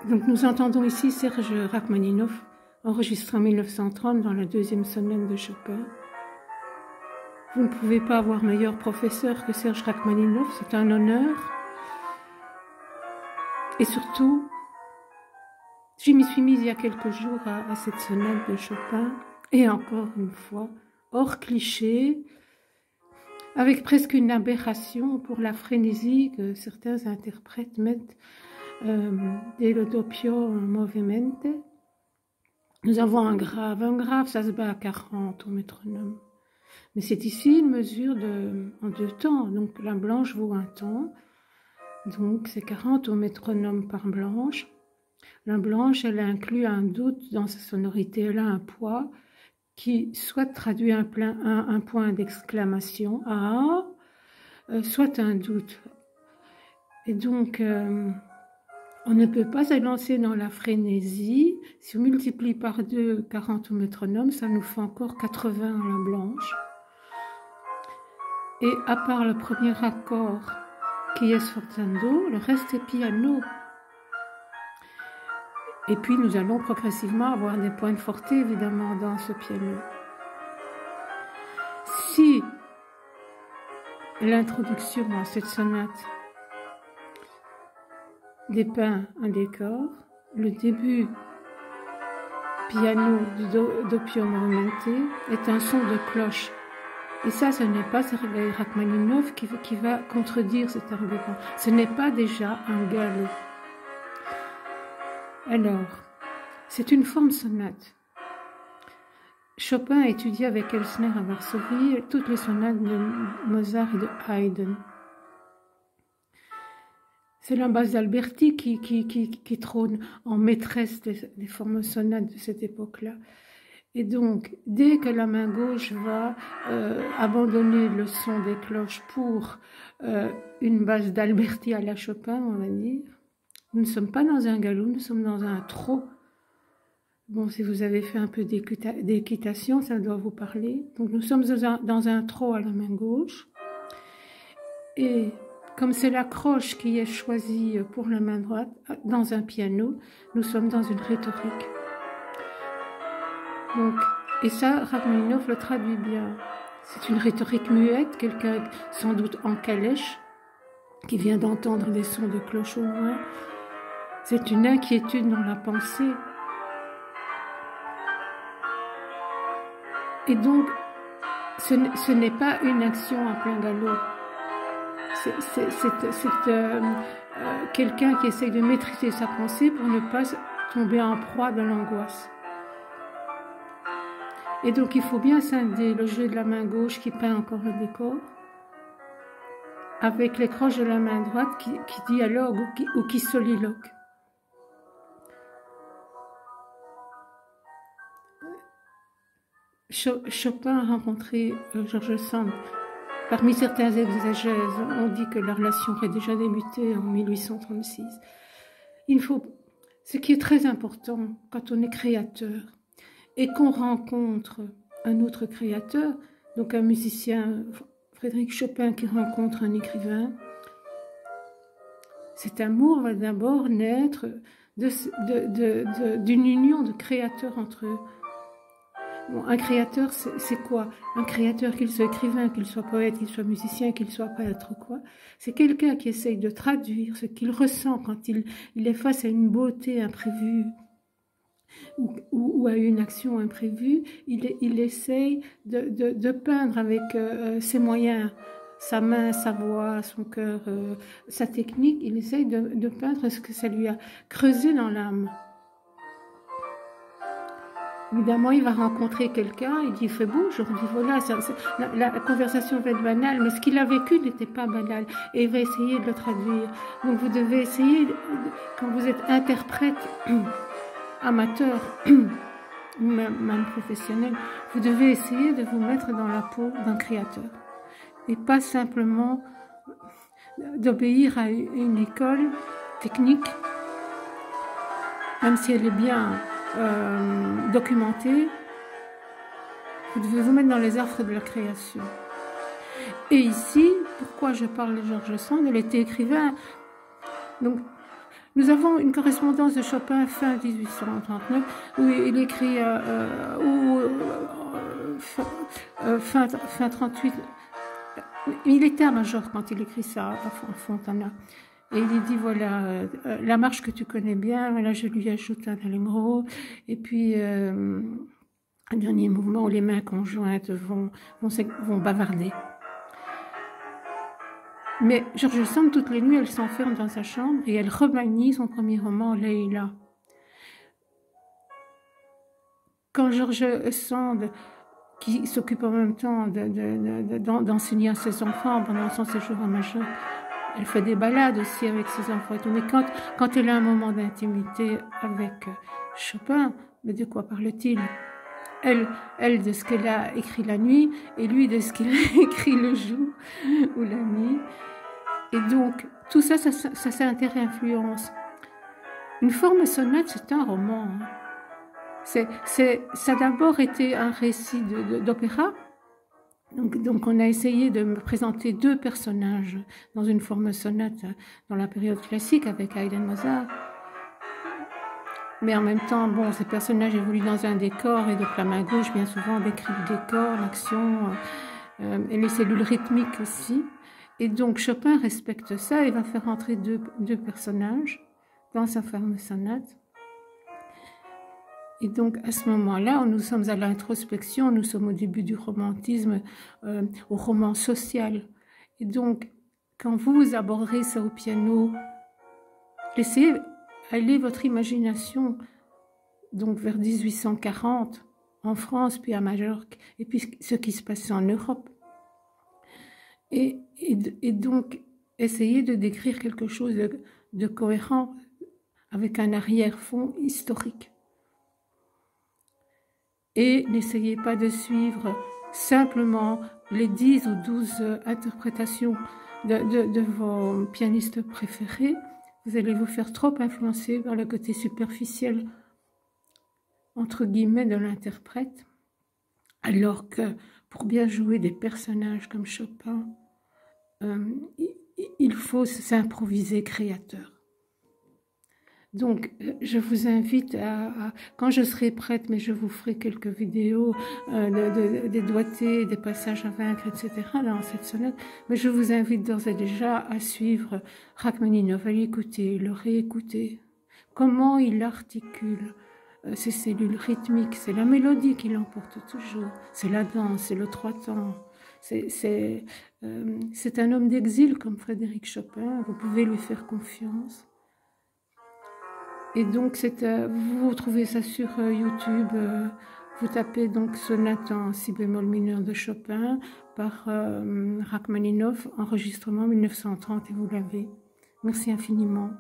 Donc nous entendons ici Serge Rachmaninov, enregistré en 1930 dans la deuxième sonate de Chopin. Vous ne pouvez pas avoir meilleur professeur que Serge Rachmaninov, c'est un honneur. Et surtout, je m'y suis mise il y a quelques jours à cette sonate de Chopin, et encore une fois, hors cliché, avec presque une aberration pour la frénésie que certains interprètes mettent dello doppio movimento. Nous avons un grave, ça se bat à 40 au métronome. Mais c'est ici une mesure en 2 temps, donc la blanche vaut un temps, donc c'est 40 au métronome par blanche. La blanche, elle inclut un doute dans sa sonorité, elle a un poids qui soit traduit un point d'exclamation, ah, soit un doute. Et donc, on ne peut pas se lancer dans la frénésie. Si on multiplie par 2 40 au métronome, ça nous fait encore 80 à la blanche. Et à part le premier accord qui est sforzando, le reste est piano. Et puis nous allons progressivement avoir des points forte évidemment dans ce piano. Si l'introduction à cette sonate dépeint un décor, le début piano du doppio movimento est un son de cloche. Et ça, ce n'est pas Sergei Rachmaninov qui va contredire cet argument. Ce n'est pas déjà un galop. Alors, c'est une forme sonate. Chopin a étudié avec Elsner à Varsovie toutes les sonates de Mozart et de Haydn. C'est l'ambasse d'Alberti qui trône en maîtresse des formes sonates de cette époque-là. Et donc, dès que la main gauche va abandonner le son des cloches pour une basse d'Alberti à la Chopin, on va dire, nous ne sommes pas dans un galop, nous sommes dans un trot. Bon, si vous avez fait un peu d'équitation, ça doit vous parler. Donc, nous sommes dans un trot à la main gauche. Et comme c'est la croche qui est choisie pour la main droite, dans un piano, nous sommes dans une rhétorique. Donc, et ça, Rachmaninov le traduit bien. C'est une rhétorique muette, quelqu'un sans doute en calèche, qui vient d'entendre des sons de cloche au loin. C'est une inquiétude dans la pensée. Et donc, ce n'est pas une action en plein galop. C'est quelqu'un qui essaye de maîtriser sa pensée pour ne pas tomber en proie de l'angoisse. Et donc, il faut bien scinder le jeu de la main gauche qui peint encore le décor avec les croches de la main droite qui dialoguent ou qui soliloquent. Chopin a rencontré George Sand. Parmi certains exégèses, on dit que la relation aurait déjà débuté en 1836. Ce qui est très important quand on est créateur et qu'on rencontre un autre créateur, donc un musicien, Frédéric Chopin, qui rencontre un écrivain, cet amour va d'abord naître d'une union de créateurs entre eux. Bon, un créateur, c'est quoi? Un créateur, qu'il soit écrivain, qu'il soit poète, qu'il soit musicien, qu'il soit peintre ou quoi, c'est quelqu'un qui essaye de traduire ce qu'il ressent quand il est face à une beauté imprévue ou à une action imprévue. Il essaye de peindre avec ses moyens, sa main, sa voix, son cœur, sa technique. Il essaye de peindre ce que ça lui a creusé dans l'âme. Évidemment, il va rencontrer quelqu'un, il dit « il fait beau aujourd'hui », voilà, la conversation va être banale, mais ce qu'il a vécu n'était pas banal, et il va essayer de le traduire. Donc vous devez essayer, quand vous êtes interprète, amateur, ou même professionnel, vous devez essayer de vous mettre dans la peau d'un créateur, et pas simplement d'obéir à une école technique, même si elle est bien documentée. Vous devez vous mettre dans les affres de la création. Et ici, pourquoi je parle de George Sand? Il était écrivain. Donc, Nous avons une correspondance de Chopin fin 1839 où il écrit fin 38. Il est état-major quand il écrit ça à Fontana. Et il dit, voilà, la marche que tu connais bien, là je lui ajoute un allegro, et puis un dernier mouvement où les mains conjointes vont bavarder. Mais George Sand, toutes les nuits, elle s'enferme dans sa chambre et elle remanie son premier roman, Leila. Quand George Sand, qui s'occupe en même temps d'enseigner à ses enfants pendant son séjour à Majorque, elle fait des balades aussi avec ses enfants et tout. Mais quand elle a un moment d'intimité avec Chopin, mais de quoi parle-t-il? Elle de ce qu'elle a écrit la nuit et lui de ce qu'il a écrit le jour ou la nuit. Et donc, tout ça, ça interinfluence. Une forme sonate, c'est un roman. Ça a d'abord été un récit d'opéra. Donc, on a essayé de me présenter deux personnages dans une forme sonate dans la période classique avec Haydn Mozart. Mais en même temps, bon, ces personnages évoluent dans un décor et donc la main gauche, bien souvent, décrit le décor, l'action et les cellules rythmiques aussi. Et donc Chopin respecte ça et va faire entrer deux personnages dans sa forme sonate. Et donc à ce moment-là, nous sommes à l'introspection, nous sommes au début du romantisme, au roman social. Et donc, quand vous aborderez ça au piano, laissez aller votre imagination donc vers 1840 en France, puis à Majorque, et puis ce qui se passait en Europe. Et donc, essayez de décrire quelque chose de cohérent avec un arrière-fond historique. Et n'essayez pas de suivre simplement les 10 ou 12 interprétations de vos pianistes préférés. Vous allez vous faire trop influencer par le côté superficiel, entre guillemets, de l'interprète. Alors que pour bien jouer des personnages comme Chopin, il faut s'improviser créateur. Donc, je vous invite quand je serai prête, mais je vous ferai quelques vidéos des doigtés, des passages à vaincre, etc. dans cette sonate, mais je vous invite d'ores et déjà à suivre Rachmaninov, à l'écouter, le réécouter. Comment il articule ces cellules rythmiques, c'est la mélodie qui l'emporte toujours, c'est la danse, c'est le trois temps. C'est un homme d'exil comme Frédéric Chopin, vous pouvez lui faire confiance. Et donc, vous trouvez ça sur YouTube, vous tapez donc sonate en si bémol mineur de Chopin par Rachmaninov, enregistrement 1930 et vous l'avez. Merci infiniment.